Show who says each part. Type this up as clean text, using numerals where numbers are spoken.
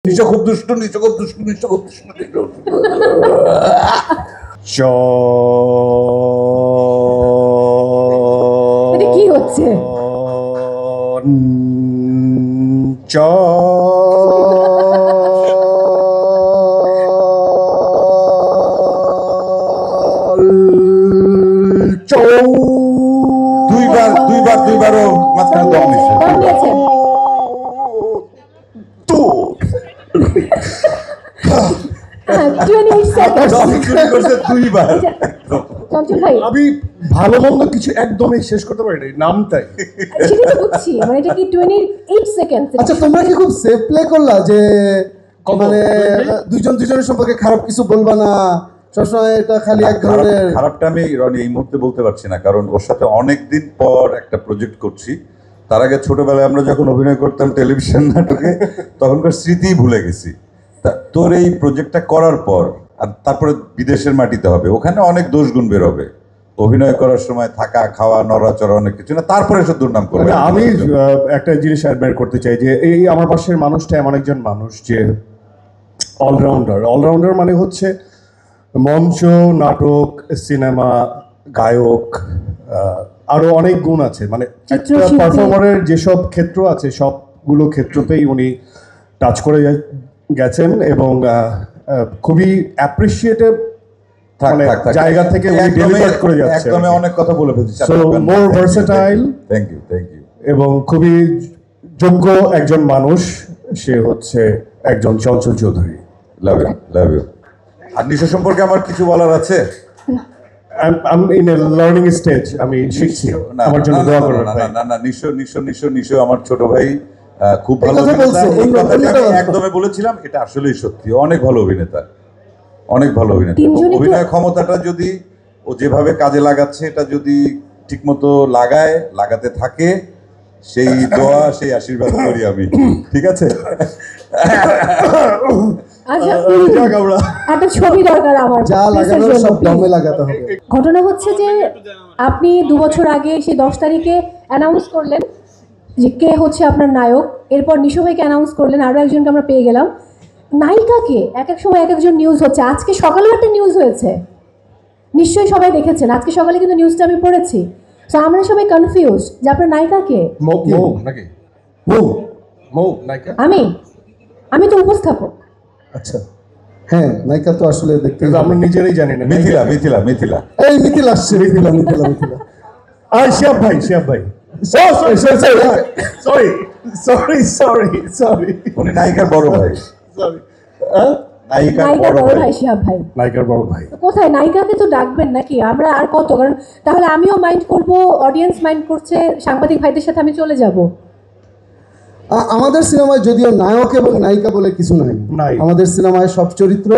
Speaker 1: নিশা খুব দুষ্টু, নিশা খুব দুষ্টু, নিশা খুব দুষ্টু।
Speaker 2: এটা কি হচ্ছে?
Speaker 1: দুইবারও মাঝখানে দম নিচ্ছে।
Speaker 2: দম নিয়েছেন। হ্যাঁ, 28 seconds।
Speaker 1: দম চুরি করছে দুইবার।
Speaker 2: চঞ্চল ভাই,
Speaker 3: আমি ভালো মন্দ কিছু একদমই শেষ করতে পারি নাই, নামটাই।
Speaker 2: সেটাই তো বুঝছি, মানে এটা কি 28 seconds?
Speaker 4: আচ্ছা, তোমরা কি খুব সেফ প্লে করলা যে মানে দুইজন দুজনের সম্পর্কে খারাপ কিছু বলবা না, সবসময় এটা খালি এক ধরনের?
Speaker 1: খারাপটা আমি রনি এই মুহূর্তে বলতে পারছি না, কারণ ওর সাথে অনেকদিন পর একটা প্রজেক্ট করছি। তার আগে ছোটবেলায় আমরা যখন অভিনয় করতাম টেলিভিশন নাটকে, তখনকার স্মৃতিই ভুলে গেছি। তোর এই প্রজেক্টটা করার পর আর তারপরে বিদেশের মাটিতে হবে, ওখানে অনেক দোষ গুণ বের হবে। অভিনয় করার সময় থাকা, খাওয়া, নড়াচড়া অনেক কিছু না, তারপরে এসব দুর্নাম করবে।
Speaker 3: আমি একটা জিনিস অ্যাডমায়ার করতে চাই যে এই আমার পাশের মানুষটা এমন একজন মানুষ যে অলরাউন্ডার মানে হচ্ছে মঞ্চ, নাটক, সিনেমা, গায়ক, আরো অনেক গুণ আছে। মানে একটা পারফর্মারের যেসব ক্ষেত্র আছে সবগুলো ক্ষেত্রতেই উনি টাচ করে গেছেন এবং খুবই অ্যাপ্রিসিয়েটিভ মানে জায়গা থেকে উনি ডেলিভার করে যাচ্ছেন।
Speaker 1: একদমই অনেক কথা বলে ফেলেছি।
Speaker 3: So more versatile,
Speaker 1: thank you
Speaker 3: এবং খুবই যোগ্য একজন মানুষ। সে হচ্ছে একজন চঞ্চল চৌধুরী।
Speaker 1: Love you. আর নিশা সম্পর্কে আমার কিছু বলার আছে।
Speaker 3: I'm in a learning stage, আমি শিখছি। আমার জন্য দোয়া করবেন।
Speaker 1: না, নিশো আমার ছোট ভাই, খুব ভালো অভিনেতা। এই কথাটা আমি একদমই বলেছিলাম, এটা আসলেই সত্যি। অনেক ভালো অভিনেতা, অনেক ভালো অভিনেতা। অভিনয় ক্ষমতাটা যদি ও যেভাবে কাজে লাগাচ্ছে, এটা যদি ঠিকমতো লাগাতে থাকে, সেই দোয়া, সেই আশীর্বাদ করি আমি। ঠিক আছে?
Speaker 2: আচ্ছা,
Speaker 3: আমরা
Speaker 2: একটা ছবি দরকার আমার।
Speaker 4: যা লাগানোর সব দমে লাগাতে হবে।
Speaker 2: ঘটনা হচ্ছে যে আপনি 2 বছর আগে সেই 10 তারিখে অ্যানাউন্স করলেন যে কে হচ্ছে আপনার নায়ক। এরপর নিশো ভাইকে অ্যানাউন্স করলেন, আরও একজনকে আমরা পেয়ে গেলাম। নায়িকাকে এক এক সময় এক একজন নিউজ হচ্ছে। আজকে সকালেও একটা নিউজ হয়েছে, নিশ্চয়ই সবাই দেখেছেন। আজকে সকালে কিন্তু নিউজটা আমি পড়েছি। তো আমরা সবাই কনফিউজ যে আপনার নায়িকাকে।
Speaker 3: নাকি নায়িকা?
Speaker 2: আমি তো উপস্থাপক।
Speaker 4: আচ্ছা, হ্যাঁ, নায়িকা তো আসলে দেখতে
Speaker 3: আমরা নিজেরাই জানি না।
Speaker 1: মিথিলা
Speaker 4: এই মিথিল আসছে, মিথিলা।
Speaker 3: আর শিয়াব ভাই সরি
Speaker 1: উনি নায়িকার বড় ভাই।
Speaker 2: নায়িকার বড় ভাই শিহাব ভাই।
Speaker 3: নায়িকার বড় ভাই
Speaker 2: কোথায়? নায়িকাকে তো ডাকবেন নাকি? আমরা আর কত? কারণ তাহলে আমিও মাইন্ড করবো, অডিয়েন্স মাইন্ড করছে, সাংবাদিক ভাইদের সাথে আমি চলে যাব।
Speaker 4: আমাদের সিনেমায় যদিও নায়ক এবং নায়িকা বলে কিছু নাই। আমাদের সিনেমায় সব চরিত্র